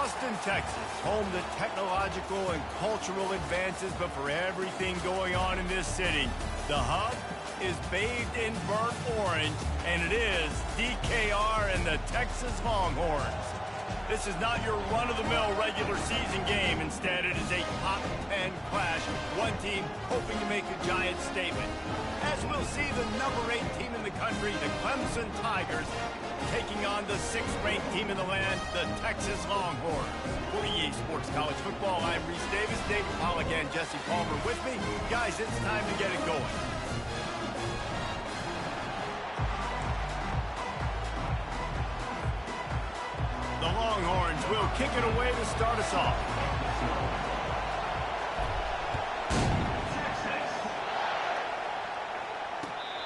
Austin, Texas, home to technological and cultural advances, but for everything going on in this city, the hub is bathed in burnt orange, and it is DKR and the Texas Longhorns. This is not your run-of-the-mill regular season game. Instead, it is a top 10 clash. One team hoping to make a giant statement. As we'll see, the number 8 team in the country, the Clemson Tigers, taking on the 6th-ranked team in the land, the Texas Longhorns. For EA Sports College Football, I'm Reese Davis, David Pollack, and Jesse Palmer with me. Guys, it's time to get it going. The Longhorns will kick it away to start us off.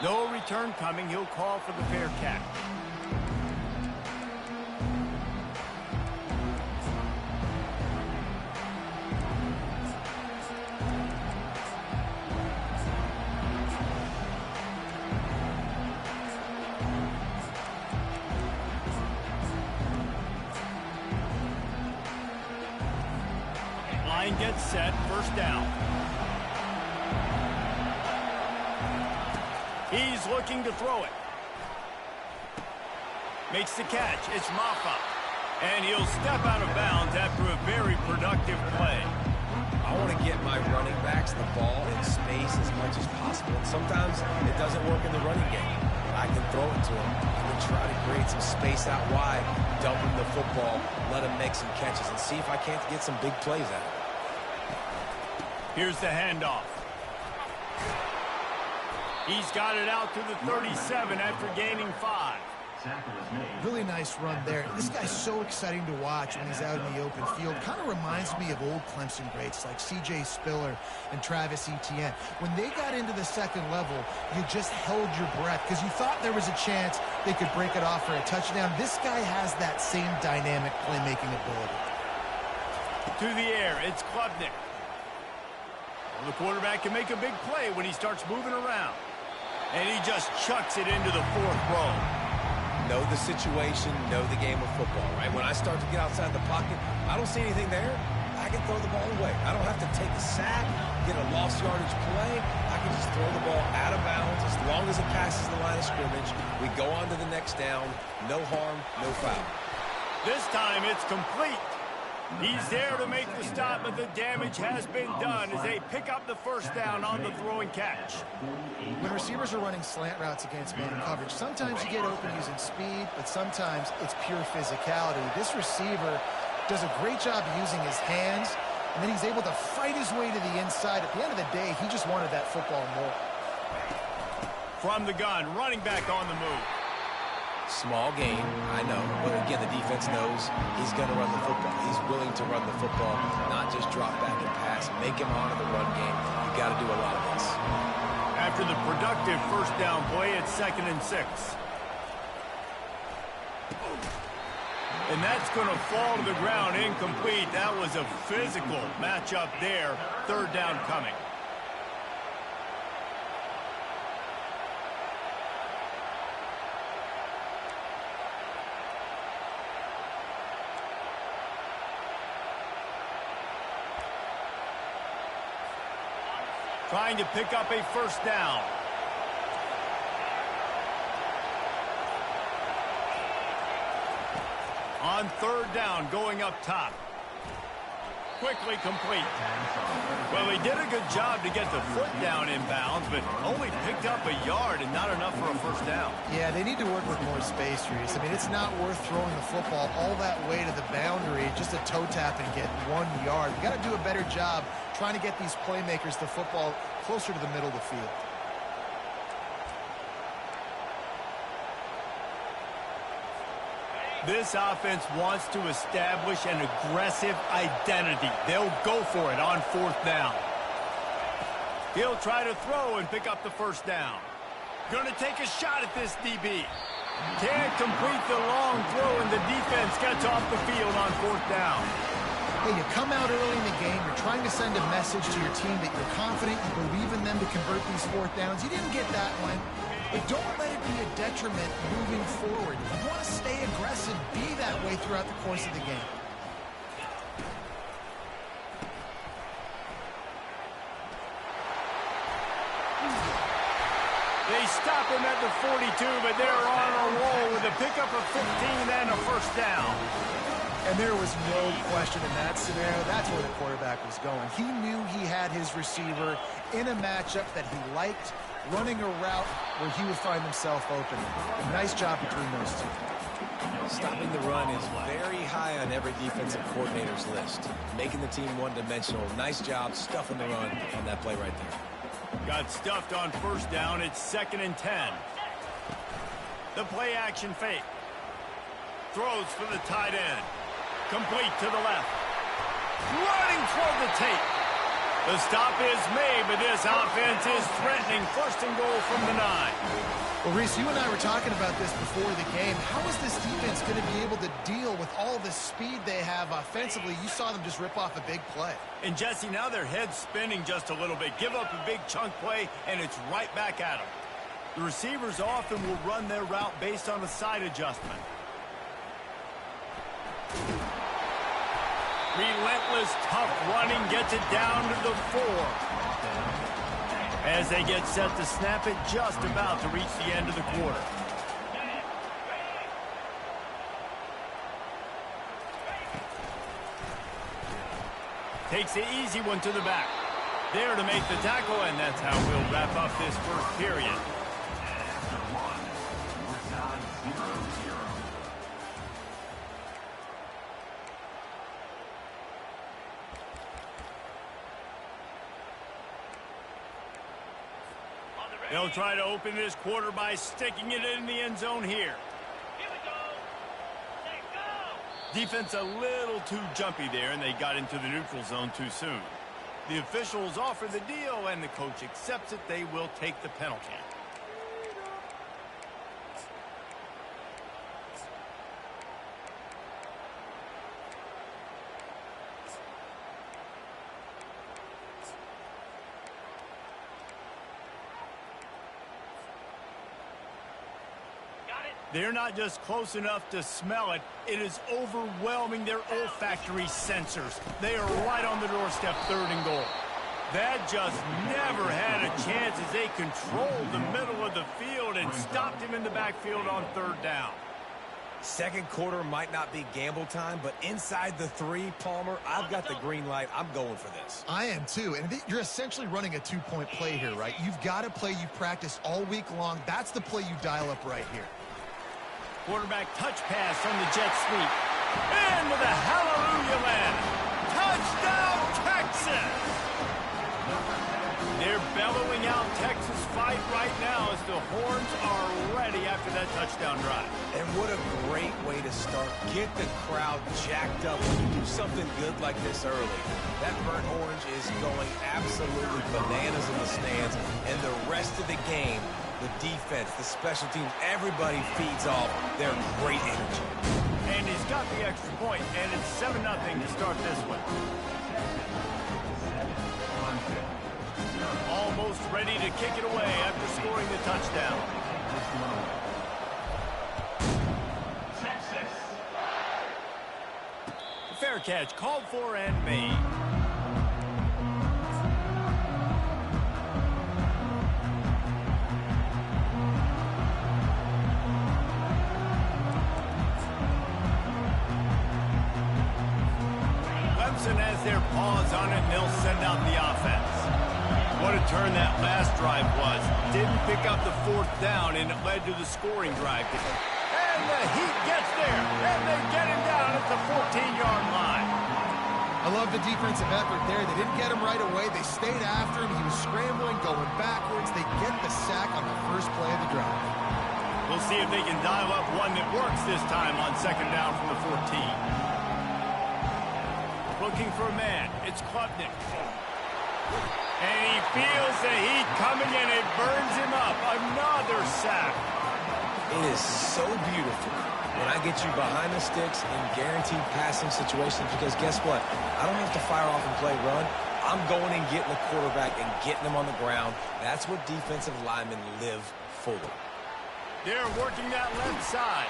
No return coming. He'll call for the fair catch. Line gets set, first down. He's looking to throw it. Makes the catch. It's Maffa. And he'll step out of bounds after a very productive play. I want to get my running backs the ball in space as much as possible. And sometimes it doesn't work in the running game. I can throw it to him. I can try to create some space out wide, dump him the football, let him make some catches, and see if I can't get some big plays out of it. Here's the handoff. He's got it out to the 37 after gaining 5. Really nice run there. This guy's so exciting to watch when he's out in the open field. Kind of reminds me of old Clemson greats like C.J. Spiller and Travis Etienne. When they got into the second level, you just held your breath because you thought there was a chance they could break it off for a touchdown. This guy has that same dynamic playmaking ability. To the air, it's Klubnik. The quarterback can make a big play when he starts moving around. And he just chucks it into the 4th row. Know the situation, know the game of football, right? When I start to get outside the pocket, I don't see anything there. I can throw the ball away. I don't have to take a sack, get a lost yardage play. I can just throw the ball out of bounds as long as it passes the line of scrimmage. We go on to the next down. No harm, no foul. This time it's complete. He's there to make the stop, but the damage has been done as they pick up the first down on the throwing catch. When receivers are running slant routes against man coverage, sometimes you get open using speed, but sometimes it's pure physicality. This receiver does a great job using his hands, and then he's able to fight his way to the inside. At the end of the day, he just wanted that football more. From the gun, running back on the move. Small gain, I know, but again, the defense knows he's going to run the football. He's willing to run the football, not just drop back and pass, make him honor the run game. You got to do a lot of this. After the productive first down play, it's 2nd and 6. And that's going to fall to the ground incomplete. That was a physical matchup there. 3rd down coming. Trying to pick up a first down. On 3rd down, going up top. Quickly complete. Well, he did a good job to get the foot down inbounds, but only picked up a yard and not enough for a first down. Yeah, they need to work with more space, Reese. I mean, it's not worth throwing the football all that way to the boundary, just a toe tap and get 1 yard. You got to do a better job trying to get these playmakers the football closer to the middle of the field. This offense wants to establish an aggressive identity. They'll go for it on 4th down. He'll try to throw and pick up the first down. Going to take a shot at this DB. Can't complete the long throw, and the defense gets off the field on 4th down. Hey, you come out early in the game, you're trying to send a message to your team that you're confident, you believe in them to convert these 4th downs. You didn't get that one, but don't let it be a detriment moving forward. If you want to stay aggressive, be that way throughout the course of the game. They stop him at the 42, but they're on a roll with a pickup of 15 and a first down. And there was no question in that scenario. That's where the quarterback was going. He knew he had his receiver in a matchup that he liked, running a route where he would find himself open. A nice job between those two. Stopping the run is very high on every defensive coordinator's list. Making the team one-dimensional. Nice job stuffing the run on that play right there. Got stuffed on first down. It's 2nd and 10. The play-action fake. Throws for the tight end. Complete to the left. Running toward the tape. The stop is made, but this offense is threatening. 1st and goal from the 9. Well, Reese, you and I were talking about this before the game. How is this defense going to be able to deal with all the speed they have offensively? You saw them just rip off a big play. And, Jesse, now their head's spinning just a little bit. Give up a big chunk play, and it's right back at them. The receivers often will run their route based on a side adjustment. Relentless, tough running gets it down to the 4. As they get set to snap it, just about to reach the end of the quarter. Takes the easy one to the back. There to make the tackle, and that's how we'll wrap up this first period. They'll try to open this quarter by sticking it in the end zone here. Defense a little too jumpy there, and they got into the neutral zone too soon. The officials offer the deal, and the coach accepts it. They will take the penalty. They're not just close enough to smell it. It is overwhelming their olfactory sensors. They are right on the doorstep, 3rd and goal. That just never had a chance as they controlled the middle of the field and stopped him in the backfield on 3rd down. Second quarter might not be gamble time, but inside the 3, Palmer, I've got the green light. I'm going for this. I am too, and you're essentially running a 2-point play here, right? You've got a play you practice all week long. That's the play you dial up right here. Quarterback touch pass from the jet sweep. Into the hallelujah land. Touchdown, Texas! They're bellowing out Texas fight right now as the horns are ready after that touchdown drive. And what a great way to start. Get the crowd jacked up when you do something good like this early. That burnt orange is going absolutely bananas in the stands, and the rest of the game, the defense, the special teams, everybody feeds off their great energy. And he's got the extra point, and it's 7-0 to start this one. Almost ready to kick it away after scoring the touchdown. Fair catch, called for and made. Has their paws on it, and they'll send out the offense. What a turn that last drive was. Didn't pick up the 4th down, and it led to the scoring drive. And the Heat gets there, and they get him down at the 14-yard line. I love the defensive effort there. They didn't get him right away. They stayed after him. He was scrambling, going backwards. They get the sack on the first play of the drive. We'll see if they can dial up one that works this time on 2nd down from the 14. Looking for a man. It's Klubnik. And he feels the heat coming, and it burns him up. Another sack. It is so beautiful when I get you behind the sticks in guaranteed passing situations, because guess what? I don't have to fire off and play run. I'm going and getting the quarterback and getting him on the ground. That's what defensive linemen live for. They're working that left side.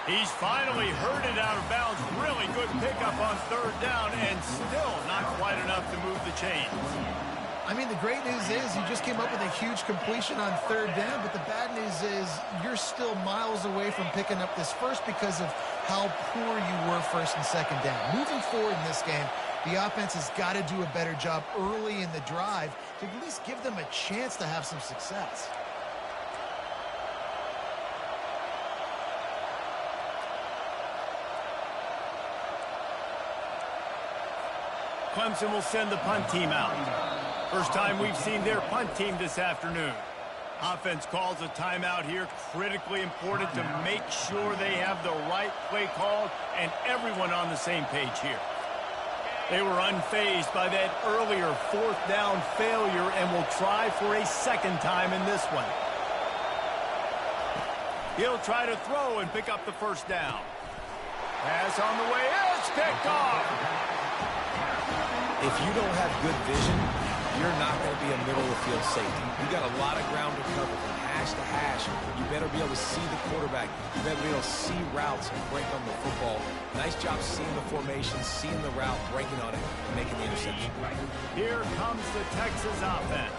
He's finally herded out of bounds. Really good pickup on 3rd down, and still not quite enough to move the chains. I mean, the great news is you just came up with a huge completion on third down, but the bad news is you're still miles away from picking up this first because of how poor you were first and second down. Moving forward in this game, the offense has got to do a better job early in the drive to at least give them a chance to have some success. Clemson will send the punt team out. First time we've seen their punt team this afternoon. Offense calls a timeout here. Critically important to make sure they have the right play called and everyone on the same page here. They were unfazed by that earlier fourth down failure and will try for a second time in this one. He'll try to throw and pick up the first down. Pass on the way. It's picked off. If you don't have good vision, you're not going to be a middle-of-the-field safety. You got a lot of ground to cover from hash to hash. You better be able to see the quarterback. You better be able to see routes and break on the football. Nice job seeing the formation, seeing the route, breaking on it, and making the interception. Here comes the Texas offense.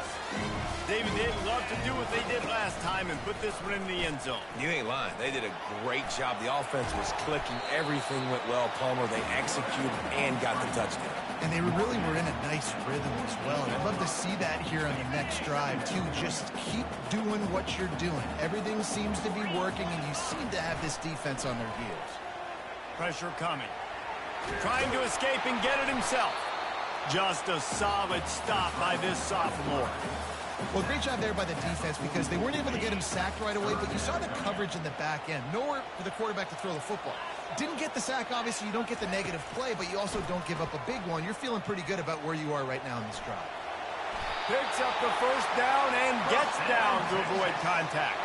David, they'd love to do what they did last time and put this one in the end zone. You ain't lying. They did a great job. The offense was clicking. Everything went well, Palmer. They executed and got the touchdown. And they really were in a nice rhythm as well. And I'd love to see that here on the next drive, too. Just keep doing what you're doing. Everything seems to be working, and you seem to have this defense on their heels. Pressure coming. Trying to escape and get it himself. Just a solid stop by this sophomore. Well, great job there by the defense because they weren't able to get him sacked right away, but you saw the coverage in the back end. Nowhere for the quarterback to throw the football. Didn't get the sack, obviously. You don't get the negative play, but you also don't give up a big one. You're feeling pretty good about where you are right now in this drive. Picks up the first down and gets down to avoid contact.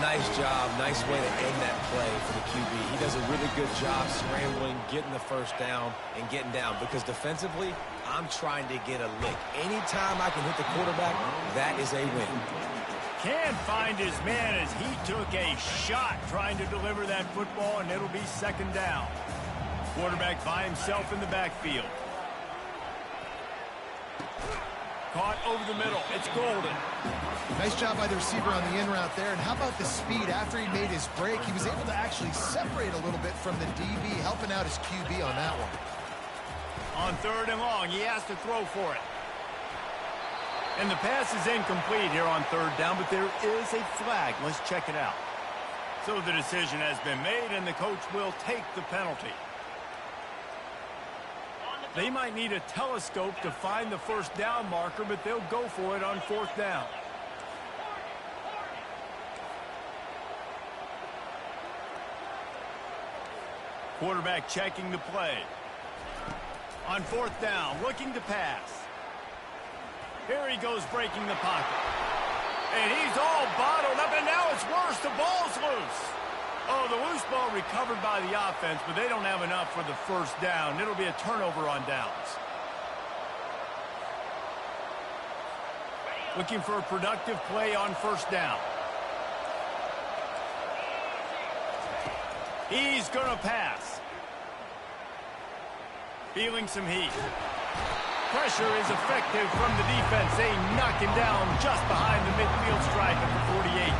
Nice job. Nice way to end that play for the QB. He does a really good job scrambling, getting the first down, and getting down. Because defensively, I'm trying to get a lick. Anytime I can hit the quarterback, that is a win. Can't find his man as he took a shot trying to deliver that football, and it'll be second down. Quarterback by himself in the backfield. Caught over the middle. It's Golden. Nice job by the receiver on the in route there. And how about the speed? After he made his break, he was able to actually separate a little bit from the DB, helping out his QB on that one. On third and long, he has to throw for it. And the pass is incomplete here on third down, but there is a flag. Let's check it out. So the decision has been made, and the coach will take the penalty. They might need a telescope to find the first down marker, but they'll go for it on fourth down. Quarterback checking the play. On fourth down, looking to pass. Here he goes breaking the pocket. And he's all bottled up, and now it's worse. The ball's loose. Oh, the loose ball recovered by the offense, but they don't have enough for the first down. It'll be a turnover on downs. Looking for a productive play on first down. He's going to pass. Feeling some heat. Pressure is effective from the defense. They knock him down just behind the midfield stripe at the 48.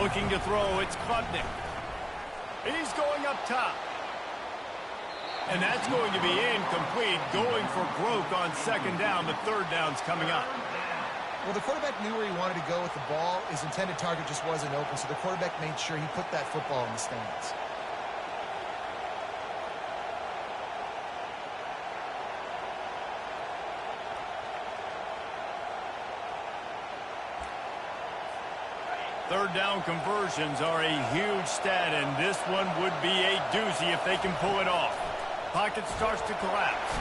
Looking to throw, it's Klubnik. He's going up top. And that's going to be incomplete. Going for broke on second down, but third down's coming up. Well, the quarterback knew where he wanted to go with the ball. His intended target just wasn't open, so the quarterback made sure he put that football in the stands. Third down conversions are a huge stat, and this one would be a doozy if they can pull it off. Pocket starts to collapse.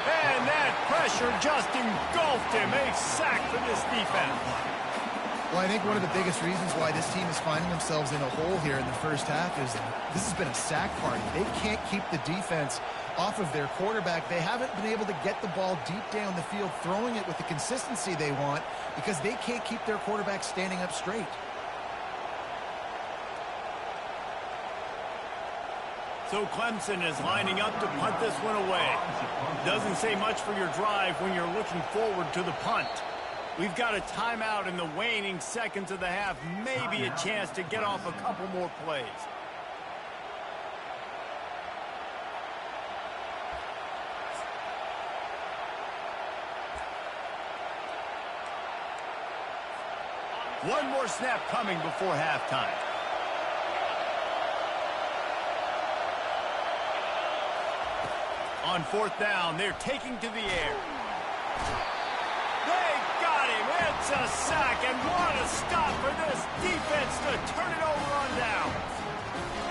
And that pressure just engulfed him. A sack for this defense. Well, I think one of the biggest reasons why this team is finding themselves in a hole here in the first half is this has been a sack party. They can't keep the defense off of their quarterback. They haven't been able to get the ball deep down the field, throwing it with the consistency they want because they can't keep their quarterback standing up straight. So Clemson is lining up to punt this one away. Doesn't say much for your drive when you're looking forward to the punt. We've got a timeout in the waning seconds of the half. Maybe a chance to get off a couple more plays. One more snap coming before halftime. On fourth down, they're taking to the air. They got him. It's a sack, and what a stop for this defense to turn it over on down.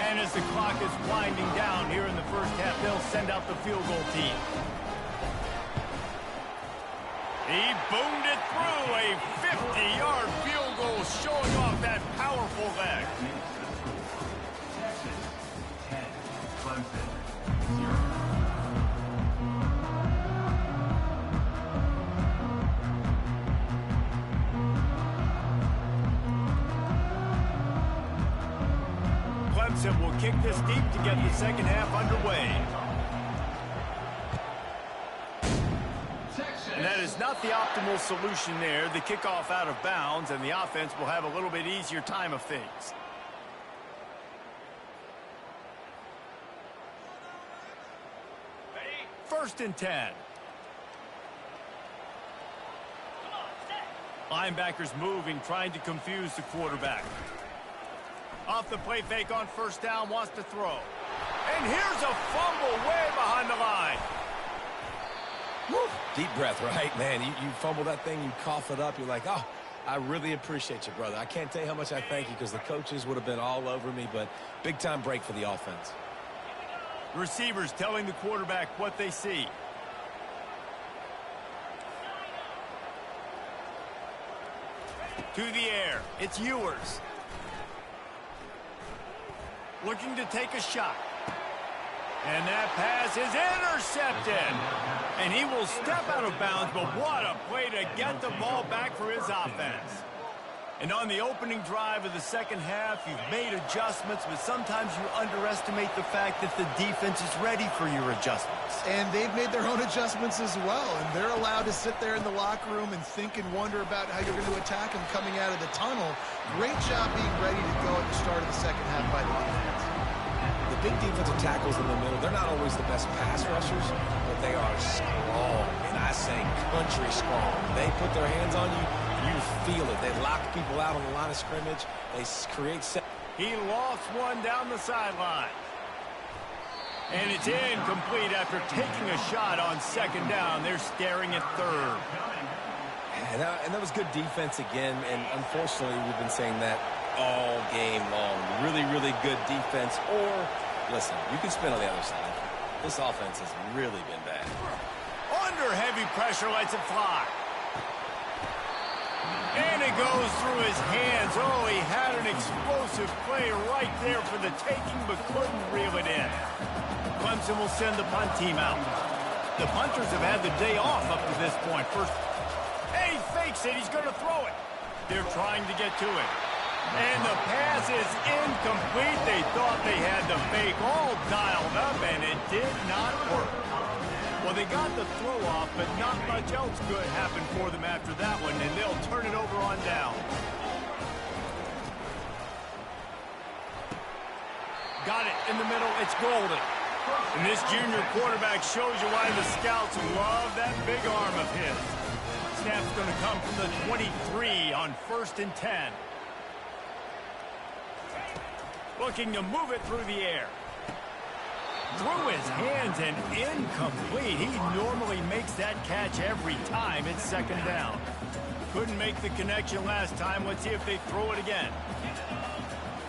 And as the clock is winding down here in the first half, they'll send out the field goal team. He boomed it through, a 50-yard field goal showing off that powerful leg. Texas 10, Clemson 0. Clemson will kick this deep to get the second half underway. And that is not the optimal solution there. The kickoff out of bounds, and the offense will have a little bit easier time of things. First and 10. Linebackers moving, trying to confuse the quarterback. Off the play fake on first down, wants to throw. And here's a fumble way behind the line. Woo. Deep breath, right, man? You fumble that thing, you cough it up, you're like, oh, I really appreciate you, brother. I can't tell you how much I thank you because the coaches would have been all over me, but big-time break for the offense. Receivers telling the quarterback what they see. To the air, it's Ewers. Looking to take a shot. And that pass is intercepted. And he will step out of bounds, but what a play to get the ball back for his offense. And on the opening drive of the second half, you've made adjustments, but sometimes you underestimate the fact that the defense is ready for your adjustments. And they've made their own adjustments as well, and they're allowed to sit there in the locker room and think and wonder about how you're going to attack them coming out of the tunnel. Great job being ready to go at the start of the second half by the defense. The big defensive tackles in the middle, they're not always the best pass rushers, but they are strong, and I say country strong. They put their hands on you, you feel it. They lock people out on the line of scrimmage. They create... He lost one down the sideline. And it's incomplete after taking a shot on second down. They're staring at third. And that was good defense again, and unfortunately we've been saying that all game long. Really, really good defense. Or, listen, you can spin on the other side. This offense has really been bad. Under heavy pressure, lets it fly. And it goes through his hands. Oh, he had an explosive play right there for the taking, but couldn't reel it in. Clemson will send the punt team out. The punters have had the day off up to this point. First, and he fakes it. He's going to throw it. They're trying to get to it. And the pass is incomplete. They thought they had the fake all dialed up, and it did not work. Well, they got the throw off, but not much else good happened for them after that one, and they'll turn it over on down. Got it in the middle. It's golden. And this junior quarterback shows you why the scouts love that big arm of his. Snap's going to come from the 23 on 1st and 10. Looking to move it through the air. Through his hands and incomplete. He normally makes that catch every time. It's second down. Couldn't make the connection last time. Let's see if they throw it again.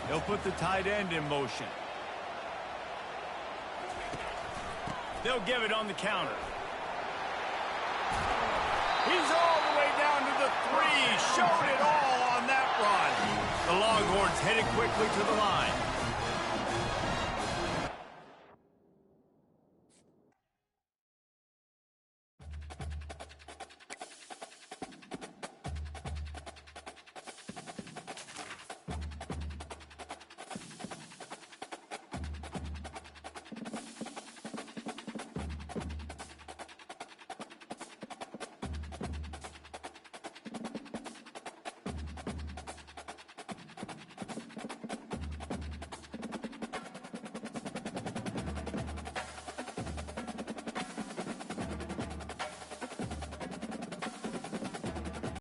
They'll put the tight end in motion. They'll give it on the counter. He's all the way down to the 3. Showed it all on that run. The Longhorns headed quickly to the line.